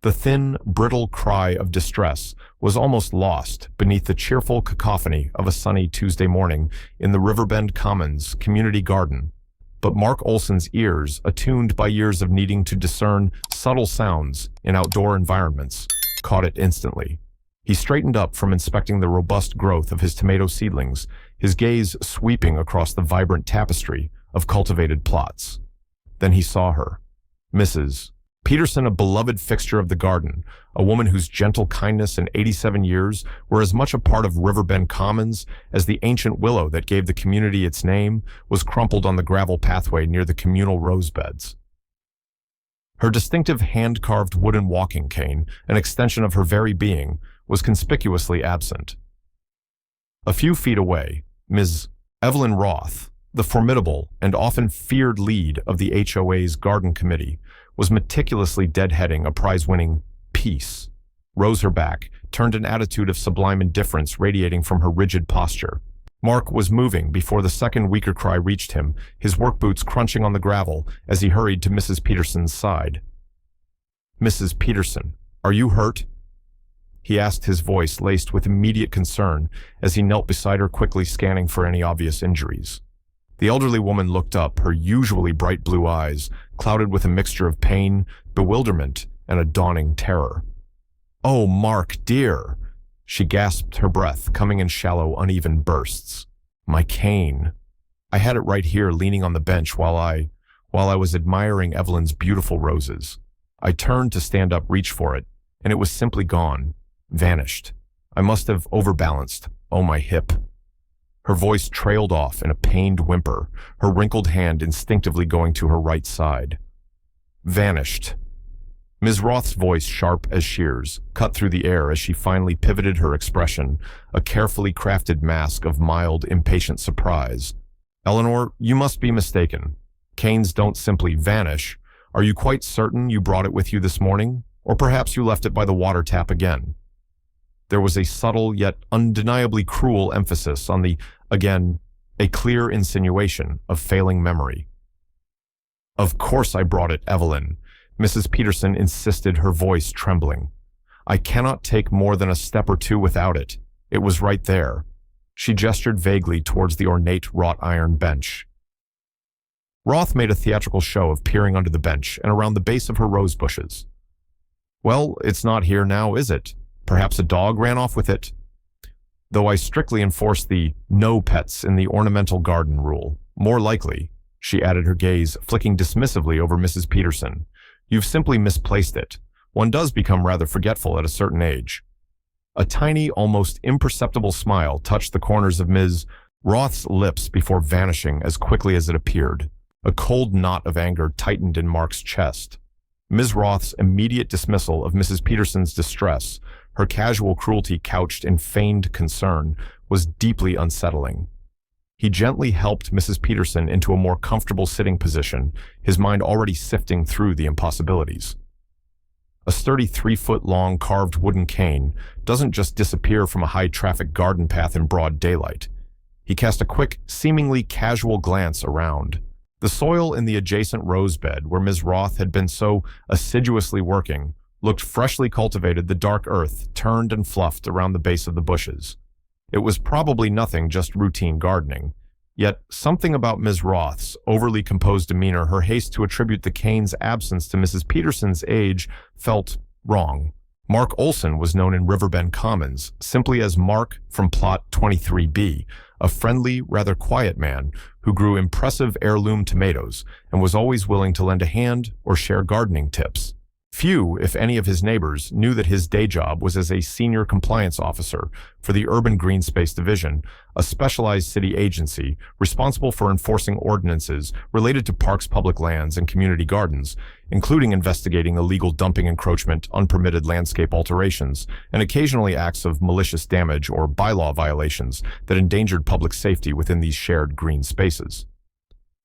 The thin, brittle cry of distress was almost lost beneath the cheerful cacophony of a sunny Tuesday morning in the Riverbend Commons community garden. But Mark Olson's ears, attuned by years of needing to discern subtle sounds in outdoor environments, caught it instantly. He straightened up from inspecting the robust growth of his tomato seedlings, his gaze sweeping across the vibrant tapestry of cultivated plots. Then he saw her. Mrs. Peterson, a beloved fixture of the garden, a woman whose gentle kindness and 87 years were as much a part of Riverbend Commons as the ancient willow that gave the community its name, was crumpled on the gravel pathway near the communal rose beds. Her distinctive hand-carved wooden walking cane, an extension of her very being, was conspicuously absent. A few feet away, Ms. Evelyn Roth, the formidable and often feared lead of the HOA's garden committee, was meticulously deadheading a prize-winning piece, rose her back, turned an attitude of sublime indifference radiating from her rigid posture. Mark was moving before the second weaker cry reached him, his work boots crunching on the gravel as he hurried to Mrs. Peterson's side. "Mrs. Peterson, are you hurt?" he asked, his voice laced with immediate concern as he knelt beside her, quickly scanning for any obvious injuries. The elderly woman looked up, her usually bright blue eyes clouded with a mixture of pain, bewilderment, and a dawning terror. "Oh, Mark, dear!" She gasped, her breath coming in shallow, uneven bursts. "My cane. I had it right here, leaning on the bench while I was admiring Evelyn's beautiful roses. I turned to stand up, reach for it, and it was simply gone, vanished. I must have overbalanced. Oh, my hip." Her voice trailed off in a pained whimper, her wrinkled hand instinctively going to her right side. "Vanished." Ms. Roth's voice, sharp as shears, cut through the air as she finally pivoted her expression, a carefully crafted mask of mild, impatient surprise. "Eleanor, you must be mistaken. Canes don't simply vanish. Are you quite certain you brought it with you this morning? Or perhaps you left it by the water tap again?" There was a subtle yet undeniably cruel emphasis on the, again, a clear insinuation of failing memory. "Of course I brought it, Evelyn," Mrs. Peterson insisted, her voice trembling. "I cannot take more than a step or two without it. It was right there." She gestured vaguely towards the ornate wrought iron bench. Roth made a theatrical show of peering under the bench and around the base of her rose bushes. "Well, it's not here now, is it? Perhaps a dog ran off with it. Though I strictly enforce the no pets in the ornamental garden rule. More likely," she added, her gaze flicking dismissively over Mrs. Peterson, "you've simply misplaced it. One does become rather forgetful at a certain age." A tiny, almost imperceptible smile touched the corners of Ms. Roth's lips before vanishing as quickly as it appeared. A cold knot of anger tightened in Mark's chest. Ms. Roth's immediate dismissal of Mrs. Peterson's distress, her casual cruelty couched in feigned concern, was deeply unsettling. He gently helped Mrs. Peterson into a more comfortable sitting position, his mind already sifting through the impossibilities. A sturdy 3-foot-long carved wooden cane doesn't just disappear from a high-traffic garden path in broad daylight. He cast a quick, seemingly casual glance around. The soil in the adjacent rose bed, where Ms. Roth had been so assiduously working, looked freshly cultivated, the dark earth turned and fluffed around the base of the bushes. It was probably nothing, just routine gardening. Yet something about Ms. Roth's overly composed demeanor, her haste to attribute the cane's absence to Mrs. Peterson's age, felt wrong. Mark Olson was known in Riverbend Commons simply as Mark from Plot 23B, a friendly, rather quiet man who grew impressive heirloom tomatoes and was always willing to lend a hand or share gardening tips. Few, if any, of his neighbors knew that his day job was as a senior compliance officer for the Urban Green Space Division, a specialized city agency responsible for enforcing ordinances related to parks, public lands, and community gardens, including investigating illegal dumping, encroachment, unpermitted landscape alterations, and occasionally acts of malicious damage or bylaw violations that endangered public safety within these shared green spaces.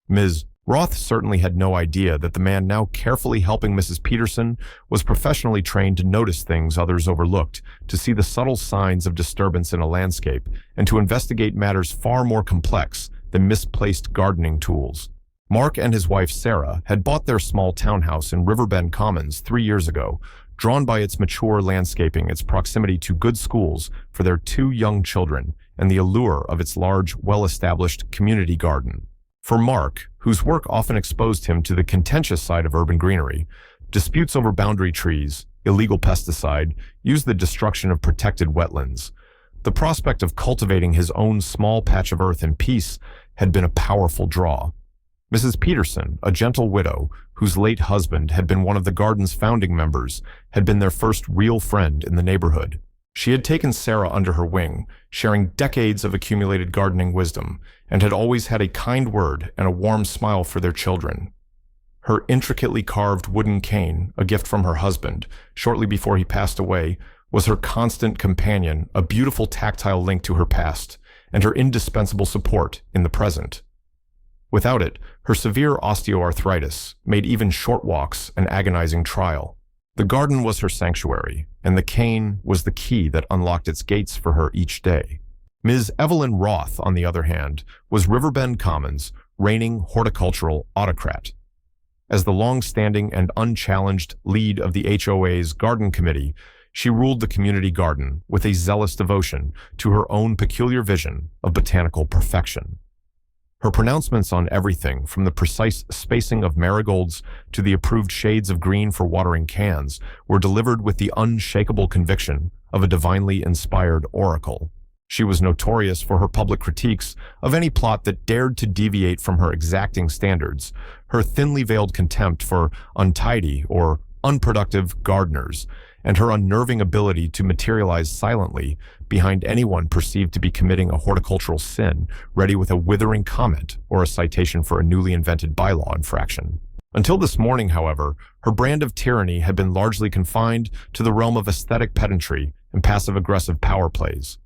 Ms. Roth certainly had no idea that the man now carefully helping Mrs. Peterson was professionally trained to notice things others overlooked, to see the subtle signs of disturbance in a landscape, and to investigate matters far more complex than misplaced gardening tools. Mark and his wife Sarah had bought their small townhouse in Riverbend Commons 3 years ago, drawn by its mature landscaping, its proximity to good schools for their two young children, and the allure of its large, well-established community garden. For Mark, whose work often exposed him to the contentious side of urban greenery, disputes over boundary trees, illegal pesticide, used the destruction of protected wetlands. The prospect of cultivating his own small patch of earth in peace had been a powerful draw. Mrs. Peterson, a gentle widow, whose late husband had been one of the garden's founding members, had been their first real friend in the neighborhood. She had taken Sarah under her wing, sharing decades of accumulated gardening wisdom, and had always had a kind word and a warm smile for their children. Her intricately carved wooden cane, a gift from her husband, shortly before he passed away, was her constant companion, a beautiful tactile link to her past, and her indispensable support in the present. Without it, her severe osteoarthritis made even short walks an agonizing trial. The garden was her sanctuary, and the cane was the key that unlocked its gates for her each day. Ms. Evelyn Roth, on the other hand, was Riverbend Commons' reigning horticultural autocrat. As the long-standing and unchallenged lead of the HOA's garden committee, she ruled the community garden with a zealous devotion to her own peculiar vision of botanical perfection. Her pronouncements on everything from the precise spacing of marigolds to the approved shades of green for watering cans were delivered with the unshakable conviction of a divinely inspired oracle. She was notorious for her public critiques of any plot that dared to deviate from her exacting standards, her thinly veiled contempt for untidy or unproductive gardeners, and her unnerving ability to materialize silently behind anyone perceived to be committing a horticultural sin, ready with a withering comment or a citation for a newly invented bylaw infraction. Until this morning, however, her brand of tyranny had been largely confined to the realm of aesthetic pedantry and passive-aggressive power plays.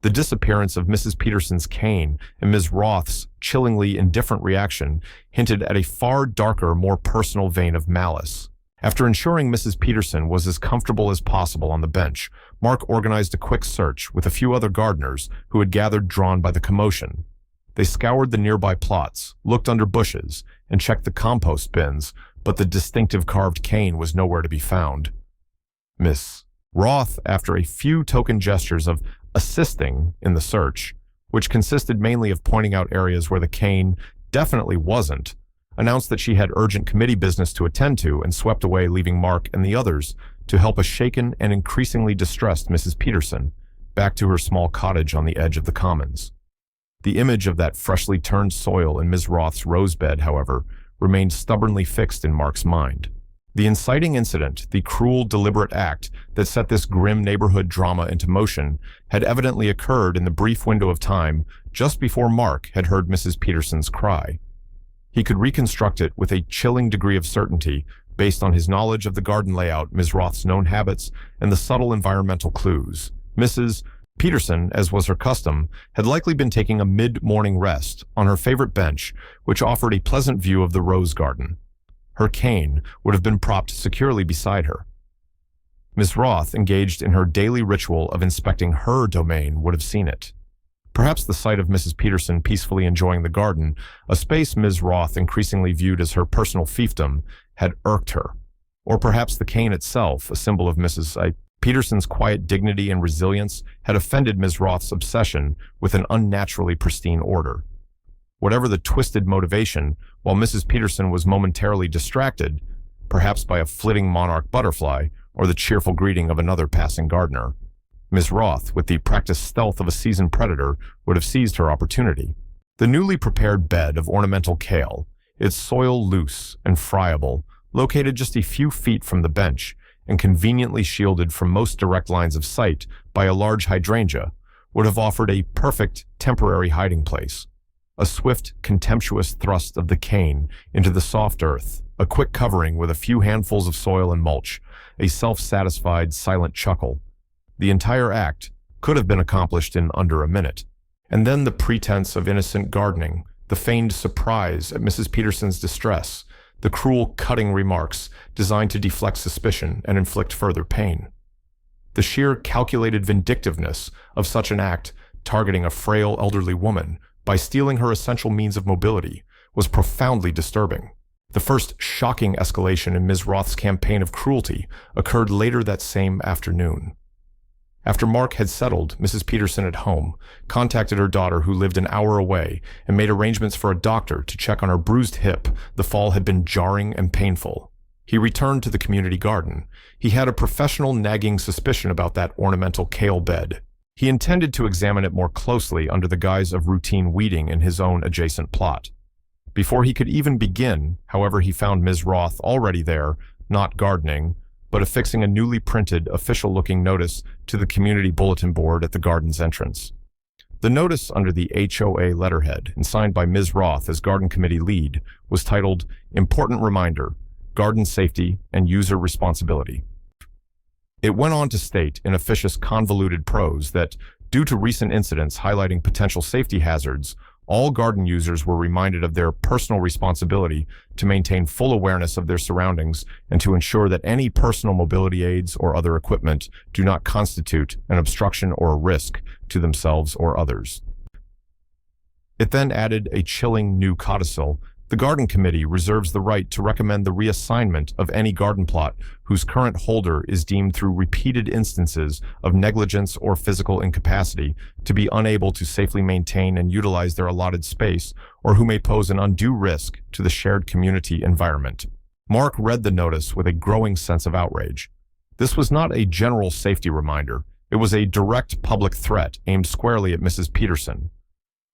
The disappearance of Mrs. Peterson's cane and Ms. Roth's chillingly indifferent reaction hinted at a far darker, more personal vein of malice. After ensuring Mrs. Peterson was as comfortable as possible on the bench, Mark organized a quick search with a few other gardeners who had gathered, drawn by the commotion. They scoured the nearby plots, looked under bushes, and checked the compost bins, but the distinctive carved cane was nowhere to be found. Miss Roth, after a few token gestures of assisting in the search, which consisted mainly of pointing out areas where the cane definitely wasn't, announced that she had urgent committee business to attend to and swept away, leaving Mark and the others to help a shaken and increasingly distressed Mrs. Peterson back to her small cottage on the edge of the commons. The image of that freshly turned soil in Ms. Roth's rose bed, however, remained stubbornly fixed in Mark's mind. The inciting incident, the cruel, deliberate act that set this grim neighborhood drama into motion, had evidently occurred in the brief window of time just before Mark had heard Mrs. Peterson's cry. He could reconstruct it with a chilling degree of certainty based on his knowledge of the garden layout, Ms. Roth's known habits, and the subtle environmental clues. Mrs. Peterson, as was her custom, had likely been taking a mid-morning rest on her favorite bench, which offered a pleasant view of the rose garden. Her cane would have been propped securely beside her. Ms. Roth, engaged in her daily ritual of inspecting her domain, would have seen it. Perhaps the sight of Mrs. Peterson peacefully enjoying the garden, a space Ms. Roth increasingly viewed as her personal fiefdom, had irked her. Or perhaps the cane itself, a symbol of Mrs. Peterson's quiet dignity and resilience, had offended Ms. Roth's obsession with an unnaturally pristine order. Whatever the twisted motivation, while Mrs. Peterson was momentarily distracted, perhaps by a flitting monarch butterfly or the cheerful greeting of another passing gardener, Ms. Roth, with the practiced stealth of a seasoned predator, would have seized her opportunity. The newly prepared bed of ornamental kale, its soil loose and friable, located just a few feet from the bench and conveniently shielded from most direct lines of sight by a large hydrangea, would have offered a perfect temporary hiding place. A swift, contemptuous thrust of the cane into the soft earth, a quick covering with a few handfuls of soil and mulch, a self-satisfied, silent chuckle. The entire act could have been accomplished in under a minute. And then the pretense of innocent gardening, the feigned surprise at Mrs. Peterson's distress, the cruel, cutting remarks designed to deflect suspicion and inflict further pain. The sheer calculated vindictiveness of such an act, targeting a frail elderly woman by stealing her essential means of mobility, was profoundly disturbing. The first shocking escalation in Ms. Roth's campaign of cruelty occurred later that same afternoon. After Mark had settled Mrs. Peterson at home, contacted her daughter who lived an hour away, and made arrangements for a doctor to check on her bruised hip, the fall had been jarring and painful. He returned to the community garden. He had a professional nagging suspicion about that ornamental kale bed. He intended to examine it more closely under the guise of routine weeding in his own adjacent plot. Before he could even begin, however, he found Ms. Roth already there, not gardening, but affixing a newly printed, official-looking notice to the community bulletin board at the garden's entrance. The notice under the HOA letterhead, and signed by Ms. Roth as garden committee lead, was titled, "Important Reminder, Garden Safety and User Responsibility." It went on to state in officious convoluted prose that, due to recent incidents highlighting potential safety hazards, all garden users were reminded of their personal responsibility to maintain full awareness of their surroundings and to ensure that any personal mobility aids or other equipment do not constitute an obstruction or a risk to themselves or others. It then added a chilling new codicil. The Garden Committee reserves the right to recommend the reassignment of any garden plot whose current holder is deemed through repeated instances of negligence or physical incapacity to be unable to safely maintain and utilize their allotted space, or who may pose an undue risk to the shared community environment. Mark read the notice with a growing sense of outrage. This was not a general safety reminder. It was a direct public threat aimed squarely at Mrs. Peterson.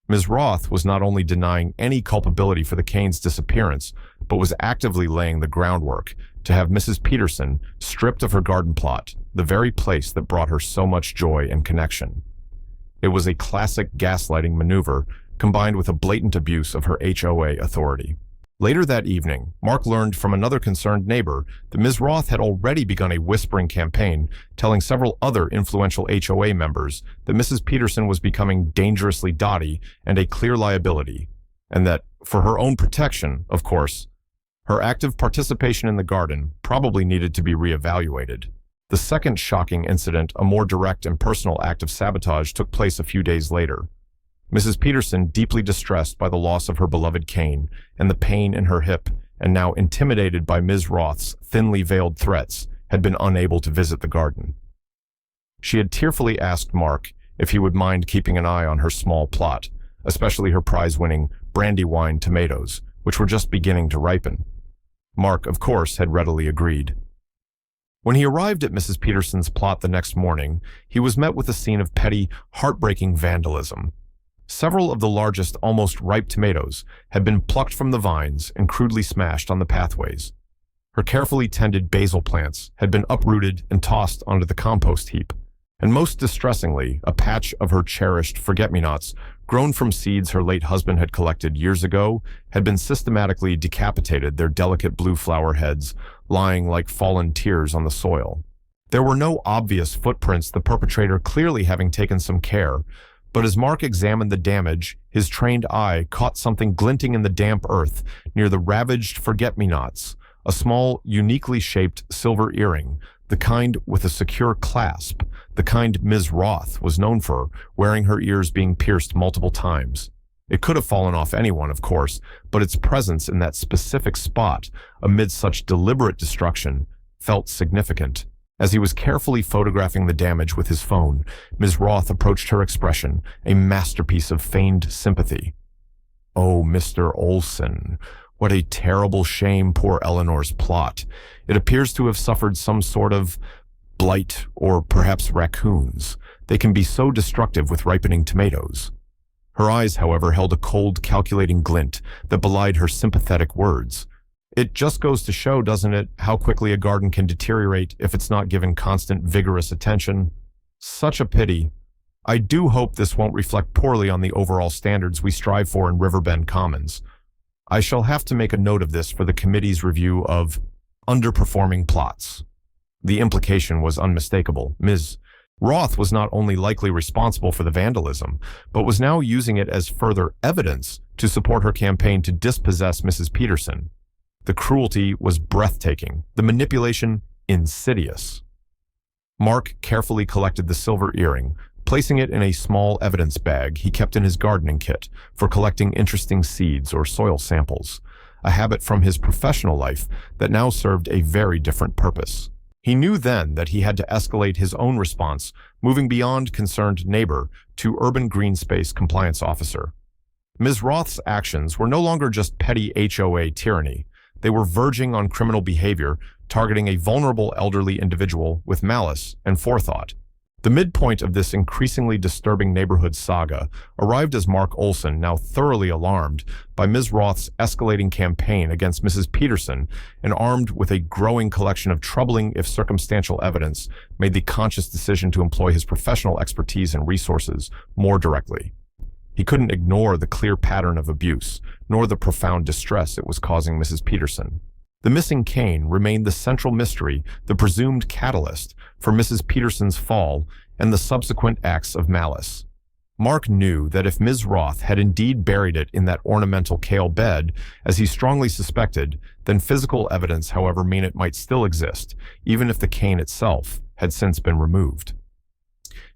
Ms. Roth was not only denying any culpability for the cane's disappearance, but was actively laying the groundwork to have Mrs. Peterson stripped of her garden plot, the very place that brought her so much joy and connection. It was a classic gaslighting maneuver, combined with a blatant abuse of her HOA authority. Later that evening, Mark learned from another concerned neighbor that Ms. Roth had already begun a whispering campaign telling several other influential HOA members that Mrs. Peterson was becoming dangerously dotty and a clear liability, and that, for her own protection, of course, her active participation in the garden probably needed to be reevaluated. The second shocking incident, a more direct and personal act of sabotage, took place a few days later. Mrs. Peterson, deeply distressed by the loss of her beloved cane and the pain in her hip, and now intimidated by Ms. Roth's thinly veiled threats, had been unable to visit the garden. She had tearfully asked Mark if he would mind keeping an eye on her small plot, especially her prize-winning Brandywine tomatoes, which were just beginning to ripen. Mark, of course, had readily agreed. When he arrived at Mrs. Peterson's plot the next morning, he was met with a scene of petty, heartbreaking vandalism. Several of the largest, almost ripe tomatoes had been plucked from the vines and crudely smashed on the pathways. Her carefully tended basil plants had been uprooted and tossed onto the compost heap. And most distressingly, a patch of her cherished forget-me-nots, grown from seeds her late husband had collected years ago, had been systematically decapitated, their delicate blue flower heads lying like fallen tears on the soil. There were no obvious footprints, the perpetrator clearly having taken some care, but as Mark examined the damage, his trained eye caught something glinting in the damp earth near the ravaged forget-me-nots, a small, uniquely shaped silver earring, the kind with a secure clasp, the kind Ms. Roth was known for, wearing her ears being pierced multiple times. It could have fallen off anyone, of course, but its presence in that specific spot, amid such deliberate destruction, felt significant. As he was carefully photographing the damage with his phone, Ms. Roth approached her expression, a masterpiece of feigned sympathy. "Oh, Mr. Olson, what a terrible shame, poor Eleanor's plot. It appears to have suffered some sort of blight, or perhaps raccoons. They can be so destructive with ripening tomatoes." Her eyes, however, held a cold, calculating glint that belied her sympathetic words. It just goes to show, doesn't it, how quickly a garden can deteriorate if it's not given constant, vigorous attention. Such a pity. I do hope this won't reflect poorly on the overall standards we strive for in Riverbend Commons. I shall have to make a note of this for the committee's review of underperforming plots. The implication was unmistakable. Ms. Roth was not only likely responsible for the vandalism, but was now using it as further evidence to support her campaign to dispossess Mrs. Peterson. The cruelty was breathtaking, the manipulation insidious. Mark carefully collected the silver earring, placing it in a small evidence bag he kept in his gardening kit for collecting interesting seeds or soil samples. a habit from his professional life that now served a very different purpose. He knew then that he had to escalate his own response, moving beyond concerned neighbor to urban green space compliance officer. Ms. Roth's actions were no longer just petty HOA tyranny. They were verging on criminal behavior, targeting a vulnerable elderly individual with malice and forethought. The midpoint of this increasingly disturbing neighborhood saga arrived as Mark Olson, now thoroughly alarmed by Ms. Roth's escalating campaign against Mrs. Peterson, and armed with a growing collection of troubling, if circumstantial evidence, made the conscious decision to employ his professional expertise and resources more directly. He couldn't ignore the clear pattern of abuse, nor the profound distress it was causing Mrs. Peterson. The missing cane remained the central mystery, the presumed catalyst for Mrs. Peterson's fall and the subsequent acts of malice. Mark knew that if Ms. Roth had indeed buried it in that ornamental kale bed, as he strongly suspected, then physical evidence, however mean it might still exist, even if the cane itself had since been removed.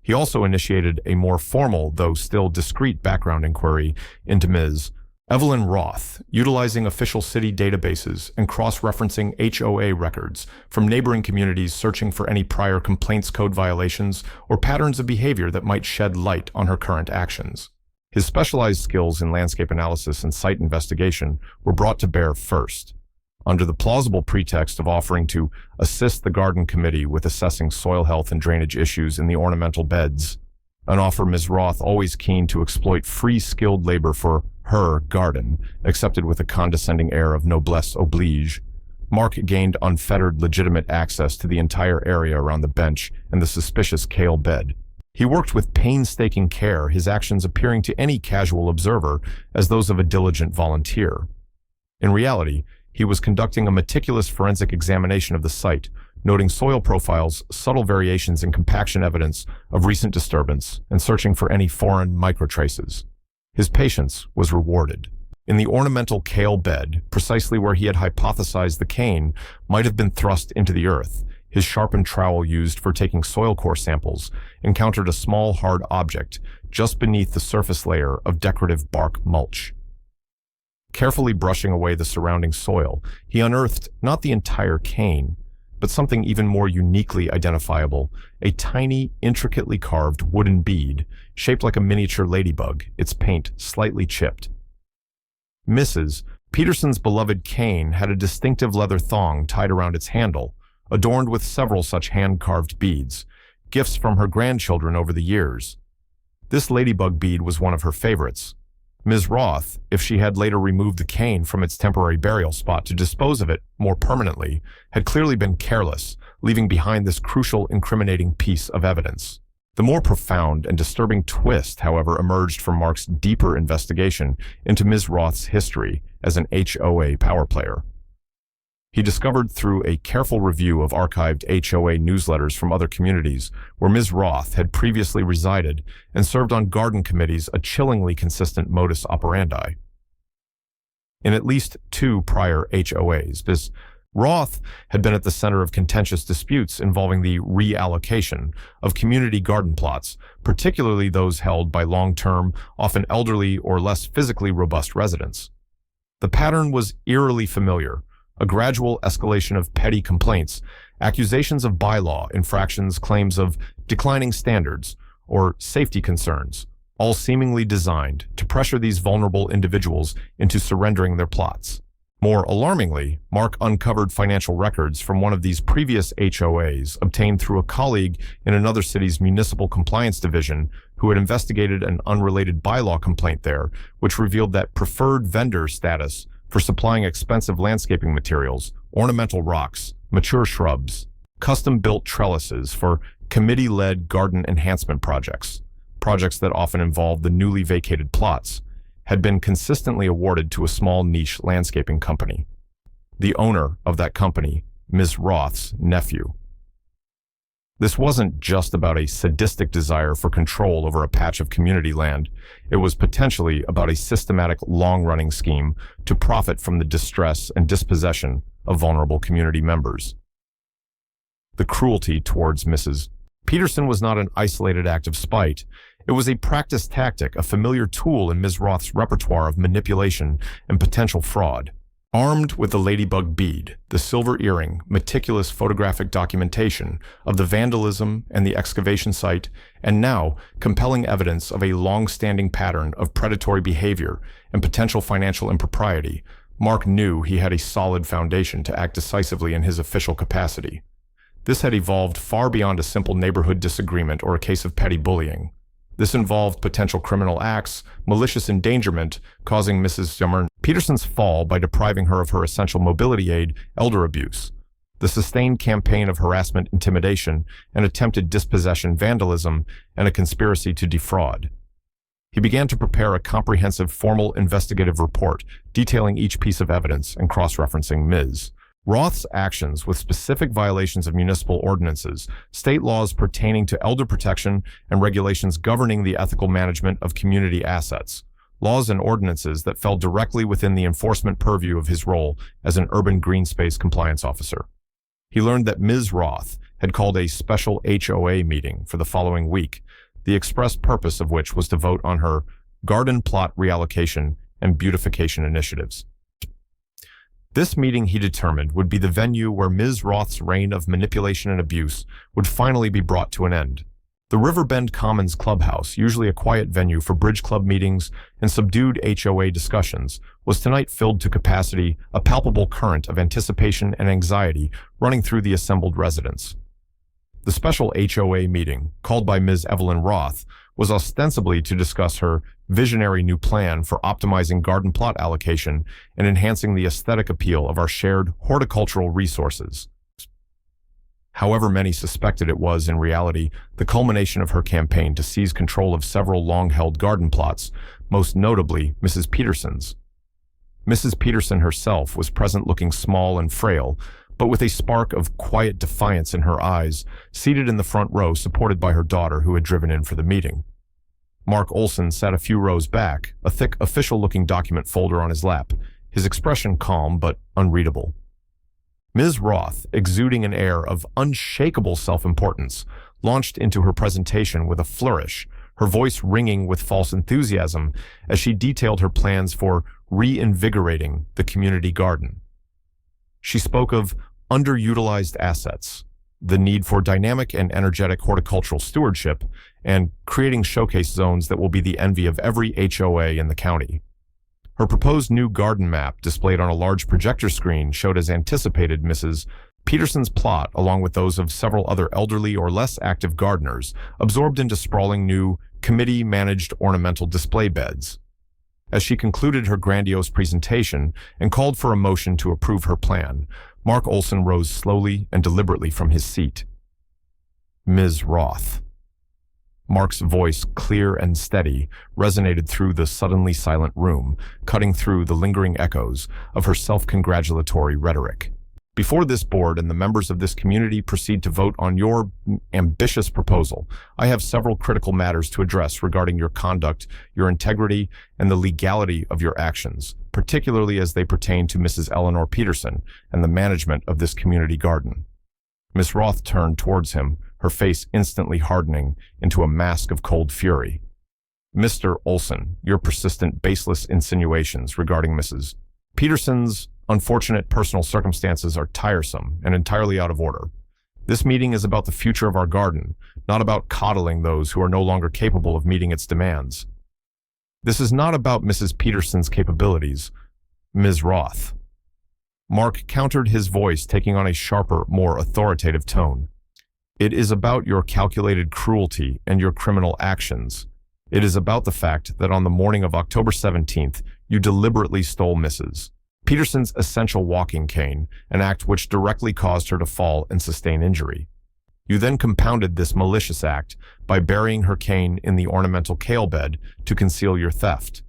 He also initiated a more formal, though still discreet background inquiry into Ms. Evelyn Roth, utilizing official city databases and cross-referencing HOA records from neighboring communities, searching for any prior complaints code violations or patterns of behavior that might shed light on her current actions. His specialized skills in landscape analysis and site investigation were brought to bear first, under the plausible pretext of offering to assist the garden committee with assessing soil health and drainage issues in the ornamental beds, an offer Ms. Roth, always keen to exploit free skilled labor for her garden, accepted with a condescending air of noblesse oblige. Mark gained unfettered legitimate access to the entire area around the bench and the suspicious kale bed. He worked with painstaking care, his actions appearing to any casual observer as those of a diligent volunteer. In reality, he was conducting a meticulous forensic examination of the site, noting soil profiles, subtle variations in compaction evidence of recent disturbance, and searching for any foreign microtraces. His patience was rewarded. In the ornamental kale bed, precisely where he had hypothesized the cane might have been thrust into the earth, his sharpened trowel used for taking soil core samples encountered a small hard object just beneath the surface layer of decorative bark mulch. Carefully brushing away the surrounding soil, he unearthed not the entire cane, but something even more uniquely identifiable, a tiny, intricately carved wooden bead, shaped like a miniature ladybug, its paint slightly chipped. Mrs. Peterson's beloved cane had a distinctive leather thong tied around its handle, adorned with several such hand-carved beads, gifts from her grandchildren over the years. This ladybug bead was one of her favorites. Ms. Roth, if she had later removed the cane from its temporary burial spot to dispose of it more permanently, had clearly been careless, leaving behind this crucial, incriminating piece of evidence. The more profound and disturbing twist, however, emerged from Mark's deeper investigation into Ms. Roth's history as an HOA power player. He discovered through a careful review of archived HOA newsletters from other communities where Ms. Roth had previously resided and served on garden committees a chillingly consistent modus operandi. In at least 2 prior HOAs, Ms. Roth had been at the center of contentious disputes involving the reallocation of community garden plots, particularly those held by long-term, often elderly or less physically robust residents. The pattern was eerily familiar. A gradual escalation of petty complaints, accusations of bylaw infractions, claims of declining standards, or safety concerns, all seemingly designed to pressure these vulnerable individuals into surrendering their plots. More alarmingly, Mark uncovered financial records from one of these previous HOAs obtained through a colleague in another city's municipal compliance division who had investigated an unrelated bylaw complaint there, which revealed that preferred vendor status for supplying expensive landscaping materials, ornamental rocks, mature shrubs, custom-built trellises for committee-led garden enhancement projects that often involved the newly vacated plots, had been consistently awarded to a small niche landscaping company. The owner of that company, Ms. Roth's nephew. This wasn't just about a sadistic desire for control over a patch of community land. It was potentially about a systematic, long-running scheme to profit from the distress and dispossession of vulnerable community members. The cruelty towards Mrs. Peterson was not an isolated act of spite. It was a practiced tactic, a familiar tool in Ms. Roth's repertoire of manipulation and potential fraud. Armed with the ladybug bead, the silver earring, meticulous photographic documentation of the vandalism and the excavation site, and now compelling evidence of a long-standing pattern of predatory behavior and potential financial impropriety, Mark knew he had a solid foundation to act decisively in his official capacity. This had evolved far beyond a simple neighborhood disagreement or a case of petty bullying. This involved potential criminal acts, malicious endangerment, causing Mrs. Peterson's fall by depriving her of her essential mobility aid, elder abuse, the sustained campaign of harassment, intimidation, and attempted dispossession, vandalism, and a conspiracy to defraud. He began to prepare a comprehensive formal investigative report detailing each piece of evidence and cross-referencing Ms. Roth's actions with specific violations of municipal ordinances, state laws pertaining to elder protection, and regulations governing the ethical management of community assets, laws and ordinances that fell directly within the enforcement purview of his role as an urban green space compliance officer. He learned that Ms. Roth had called a special HOA meeting for the following week, the express purpose of which was to vote on her garden plot reallocation and beautification initiatives. This meeting, he determined, would be the venue where Ms. Roth's reign of manipulation and abuse would finally be brought to an end. The Riverbend Commons Clubhouse, usually a quiet venue for bridge club meetings and subdued HOA discussions, was tonight filled to capacity, a palpable current of anticipation and anxiety running through the assembled residents. The special HOA meeting, called by Ms. Evelyn Roth, was ostensibly to discuss her visionary new plan for optimizing garden plot allocation and enhancing the aesthetic appeal of our shared horticultural resources. However many suspected it was, in reality, the culmination of her campaign to seize control of several long-held garden plots, most notably Mrs. Peterson's. Mrs. Peterson herself was present, looking small and frail, but with a spark of quiet defiance in her eyes, seated in the front row supported by her daughter who had driven in for the meeting. Mark Olson sat a few rows back, a thick official-looking document folder on his lap, his expression calm but unreadable. Ms. Roth, exuding an air of unshakable self-importance, launched into her presentation with a flourish, her voice ringing with false enthusiasm as she detailed her plans for reinvigorating the community garden. She spoke of underutilized assets, the need for dynamic and energetic horticultural stewardship, and creating showcase zones that will be the envy of every HOA in the county. Her proposed new garden map, displayed on a large projector screen, showed as anticipated Mrs. Peterson's plot, along with those of several other elderly or less active gardeners, absorbed into sprawling new, committee-managed ornamental display beds. As she concluded her grandiose presentation and called for a motion to approve her plan, Mark Olson rose slowly and deliberately from his seat. Ms. Roth. Mark's voice, clear and steady, resonated through the suddenly silent room, cutting through the lingering echoes of her self-congratulatory rhetoric. Before this board and the members of this community proceed to vote on your ambitious proposal, I have several critical matters to address regarding your conduct, your integrity, and the legality of your actions, particularly as they pertain to Mrs. Eleanor Peterson and the management of this community garden. Miss Roth turned towards him, her face instantly hardening into a mask of cold fury. Mr. Olson, your persistent, baseless insinuations regarding Mrs. Peterson's unfortunate personal circumstances are tiresome and entirely out of order. This meeting is about the future of our garden, not about coddling those who are no longer capable of meeting its demands. This is not about Mrs. Peterson's capabilities, Ms. Roth. Mark countered, his voice taking on a sharper, more authoritative tone. It is about your calculated cruelty and your criminal actions. It is about the fact that on the morning of October 17th, you deliberately stole Mrs. Peterson's essential walking cane, an act which directly caused her to fall and sustain injury. You then compounded this malicious act by burying her cane in the ornamental kale bed to conceal your theft.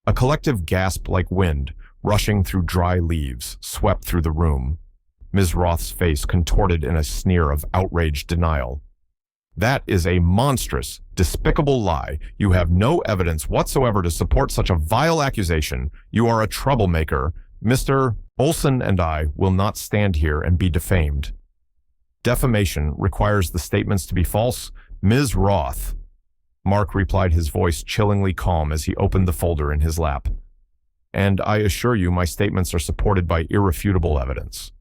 A collective gasp like wind, rushing through dry leaves, swept through the room. Ms. Roth's face contorted in a sneer of outraged denial. That is a monstrous, despicable lie. You have no evidence whatsoever to support such a vile accusation. You are a troublemaker. Mr. Olson and I will not stand here and be defamed. Defamation requires the statements to be false. Ms. Roth. Mark replied, his voice chillingly calm as he opened the folder in his lap. and I assure you my statements are supported by irrefutable evidence."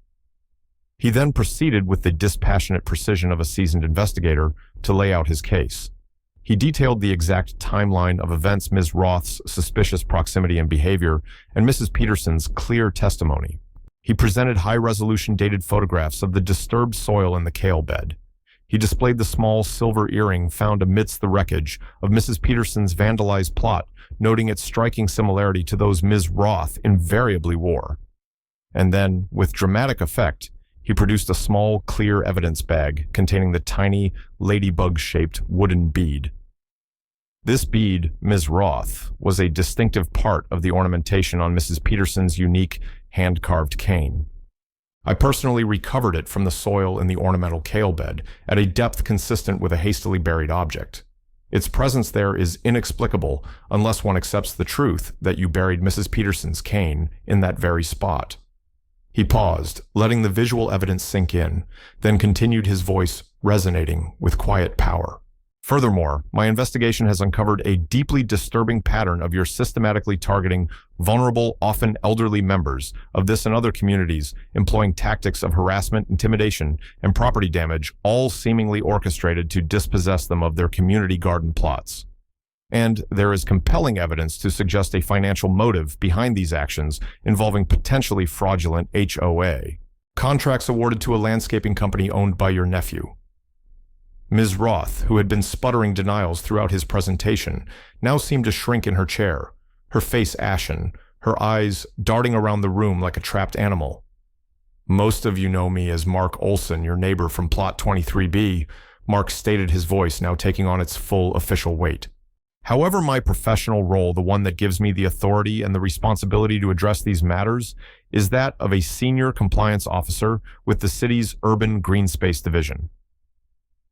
He then proceeded with the dispassionate precision of a seasoned investigator to lay out his case. He detailed the exact timeline of events, Ms. Roth's suspicious proximity and behavior, and Mrs. Peterson's clear testimony. He presented high-resolution dated photographs of the disturbed soil in the kale bed. He displayed the small silver earring found amidst the wreckage of Mrs. Peterson's vandalized plot, noting its striking similarity to those Ms. Roth invariably wore. And then, with dramatic effect, he produced a small, clear evidence bag containing the tiny, ladybug-shaped wooden bead. This bead, Ms. Roth, was a distinctive part of the ornamentation on Mrs. Peterson's unique, hand-carved cane. I personally recovered it from the soil in the ornamental kale bed at a depth consistent with a hastily buried object. Its presence there is inexplicable unless one accepts the truth that you buried Mrs. Peterson's cane in that very spot. He paused, letting the visual evidence sink in, then continued, his voice resonating with quiet power. "Furthermore, my investigation has uncovered a deeply disturbing pattern of your systematically targeting vulnerable, often elderly members of this and other communities, employing tactics of harassment, intimidation, and property damage, all seemingly orchestrated to dispossess them of their community garden plots. And there is compelling evidence to suggest a financial motive behind these actions involving potentially fraudulent HOA contracts awarded to a landscaping company owned by your nephew." Ms. Roth, who had been sputtering denials throughout his presentation, now seemed to shrink in her chair, her face ashen, her eyes darting around the room like a trapped animal. "Most of you know me as Mark Olson, your neighbor from Plot 23B, Mark stated, his voice now taking on its full official weight. "However, my professional role, the one that gives me the authority and the responsibility to address these matters, is that of a senior compliance officer with the city's Urban Green Space Division."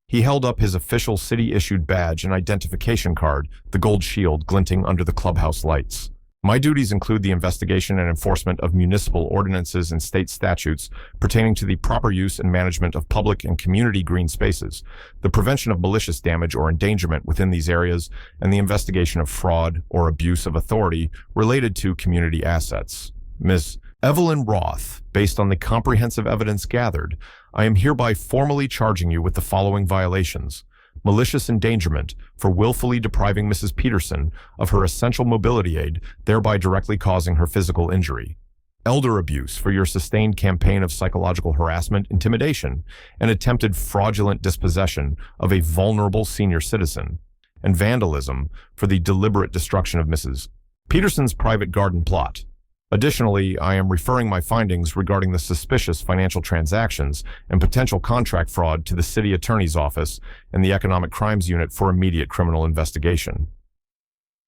He held up his official city-issued badge and identification card, the gold shield glinting under the clubhouse lights. "My duties include the investigation and enforcement of municipal ordinances and state statutes pertaining to the proper use and management of public and community green spaces, the prevention of malicious damage or endangerment within these areas, and the investigation of fraud or abuse of authority related to community assets. Ms. Evelyn Roth, based on the comprehensive evidence gathered, I am hereby formally charging you with the following violations: malicious endangerment for willfully depriving Mrs. Peterson of her essential mobility aid, thereby directly causing her physical injury; elder abuse for your sustained campaign of psychological harassment, intimidation, and attempted fraudulent dispossession of a vulnerable senior citizen; and vandalism for the deliberate destruction of Mrs. Peterson's private garden plot. Additionally, I am referring my findings regarding the suspicious financial transactions and potential contract fraud to the City Attorney's Office and the Economic Crimes Unit for immediate criminal investigation."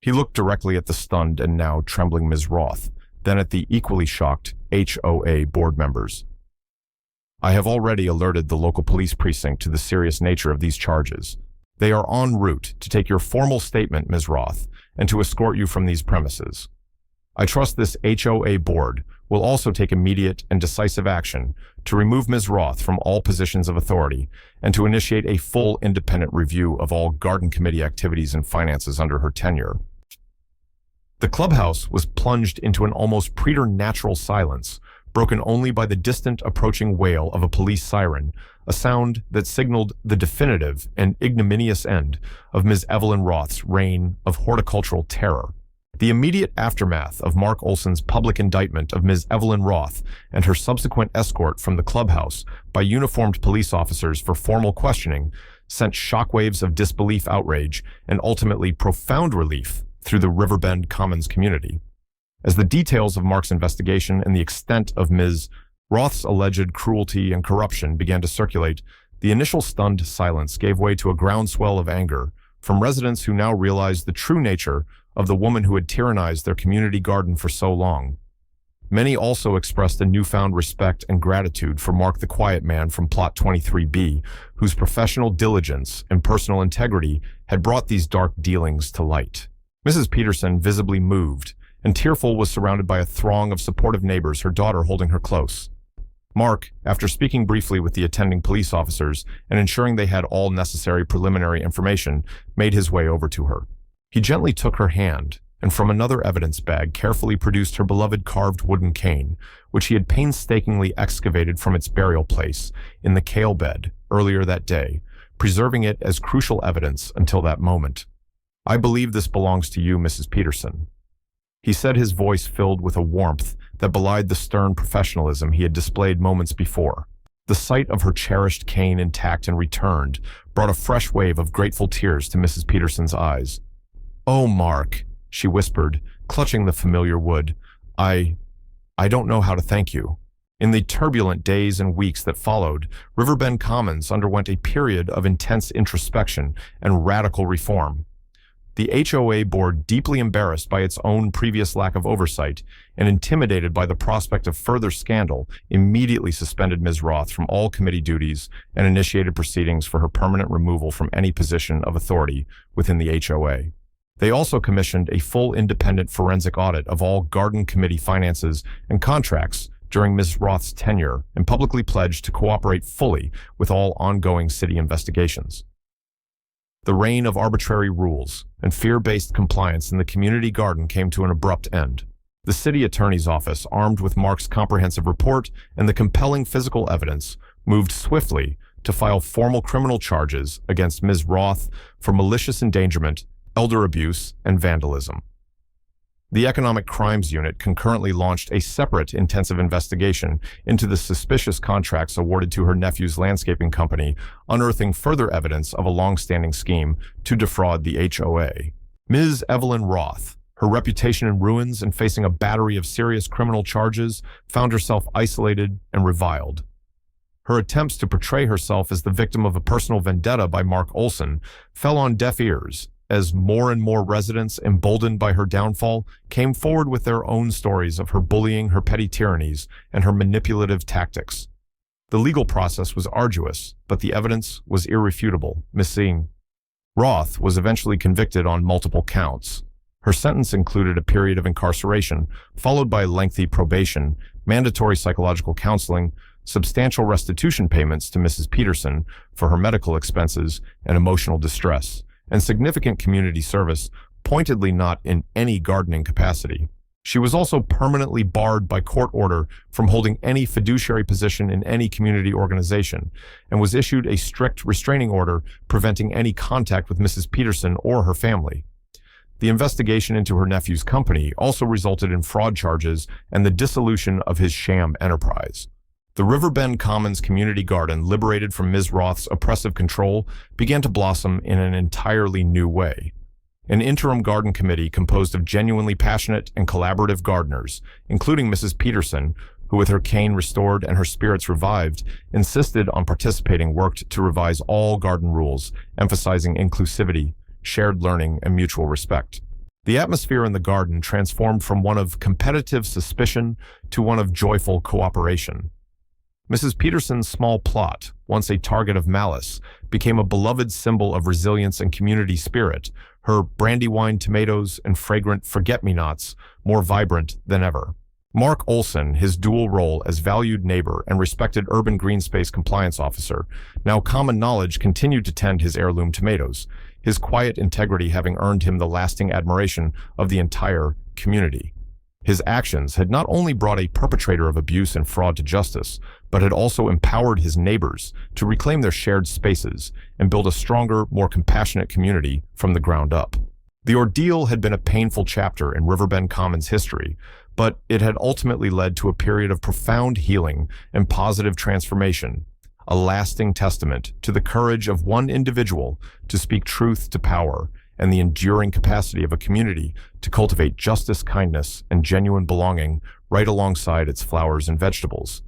He looked directly at the stunned and now trembling Ms. Roth, then at the equally shocked HOA board members. "I have already alerted the local police precinct to the serious nature of these charges. They are en route to take your formal statement, Ms. Roth, and to escort you from these premises. I trust this HOA board will also take immediate and decisive action to remove Ms. Roth from all positions of authority and to initiate a full independent review of all garden committee activities and finances under her tenure." The clubhouse was plunged into an almost preternatural silence, broken only by the distant approaching wail of a police siren, a sound that signaled the definitive and ignominious end of Ms. Evelyn Roth's reign of horticultural terror. The immediate aftermath of Mark Olson's public indictment of Ms. Evelyn Roth and her subsequent escort from the clubhouse by uniformed police officers for formal questioning sent shockwaves of disbelief, outrage, and ultimately profound relief through the Riverbend Commons community. As the details of Mark's investigation and the extent of Ms. Roth's alleged cruelty and corruption began to circulate, the initial stunned silence gave way to a groundswell of anger from residents who now realized the true nature of the woman who had tyrannized their community garden for so long. Many also expressed a newfound respect and gratitude for Mark the Quiet Man from Plot 23B, whose professional diligence and personal integrity had brought these dark dealings to light. Mrs. Peterson, visibly moved and tearful, was surrounded by a throng of supportive neighbors, her daughter holding her close. Mark, after speaking briefly with the attending police officers and ensuring they had all necessary preliminary information, made his way over to her. He gently took her hand and from another evidence bag carefully produced her beloved carved wooden cane, which he had painstakingly excavated from its burial place in the kale bed earlier that day, preserving it as crucial evidence until that moment. "I believe this belongs to you, Mrs. Peterson," he said, his voice filled with a warmth that belied the stern professionalism he had displayed moments before. The sight of her cherished cane intact and returned brought a fresh wave of grateful tears to Mrs. Peterson's eyes. "Oh, Mark," she whispered, clutching the familiar wood, I don't know how to thank you." In the turbulent days and weeks that followed, Riverbend Commons underwent a period of intense introspection and radical reform. The HOA board, deeply embarrassed by its own previous lack of oversight and intimidated by the prospect of further scandal, immediately suspended Ms. Roth from all committee duties and initiated proceedings for her permanent removal from any position of authority within the HOA. They also commissioned a full independent forensic audit of all garden committee finances and contracts during Ms. Roth's tenure and publicly pledged to cooperate fully with all ongoing city investigations. The reign of arbitrary rules and fear-based compliance in the community garden came to an abrupt end. The city attorney's office, armed with Mark's comprehensive report and the compelling physical evidence, moved swiftly to file formal criminal charges against Ms. Roth for malicious endangerment, elder abuse, and vandalism. The Economic Crimes Unit concurrently launched a separate intensive investigation into the suspicious contracts awarded to her nephew's landscaping company, unearthing further evidence of a long-standing scheme to defraud the HOA. Ms. Evelyn Roth, her reputation in ruins and facing a battery of serious criminal charges, found herself isolated and reviled. Her attempts to portray herself as the victim of a personal vendetta by Mark Olson fell on deaf ears, as more and more residents, emboldened by her downfall, came forward with their own stories of her bullying, her petty tyrannies, and her manipulative tactics. The legal process was arduous, but the evidence was irrefutable. Ms. Roth was eventually convicted on multiple counts. Her sentence included a period of incarceration, followed by lengthy probation, mandatory psychological counseling, substantial restitution payments to Mrs. Peterson for her medical expenses and emotional distress, and significant community service, pointedly not in any gardening capacity. She was also permanently barred by court order from holding any fiduciary position in any community organization, and was issued a strict restraining order preventing any contact with Mrs. Peterson or her family. The investigation into her nephew's company also resulted in fraud charges and the dissolution of his sham enterprise. The Riverbend Commons community garden, liberated from Ms. Roth's oppressive control, began to blossom in an entirely new way. An interim garden committee composed of genuinely passionate and collaborative gardeners, including Mrs. Peterson, who with her cane restored and her spirits revived, insisted on participating, worked to revise all garden rules, emphasizing inclusivity, shared learning, and mutual respect. The atmosphere in the garden transformed from one of competitive suspicion to one of joyful cooperation. Mrs. Peterson's small plot, once a target of malice, became a beloved symbol of resilience and community spirit, her brandywine tomatoes and fragrant forget-me-nots more vibrant than ever. Mark Olson, his dual role as valued neighbor and respected urban green space compliance officer, now common knowledge, continued to tend his heirloom tomatoes, his quiet integrity having earned him the lasting admiration of the entire community. His actions had not only brought a perpetrator of abuse and fraud to justice, but had also empowered his neighbors to reclaim their shared spaces and build a stronger, more compassionate community from the ground up. The ordeal had been a painful chapter in Riverbend Commons history, but it had ultimately led to a period of profound healing and positive transformation, a lasting testament to the courage of one individual to speak truth to power and the enduring capacity of a community to cultivate justice, kindness, and genuine belonging right alongside its flowers and vegetables.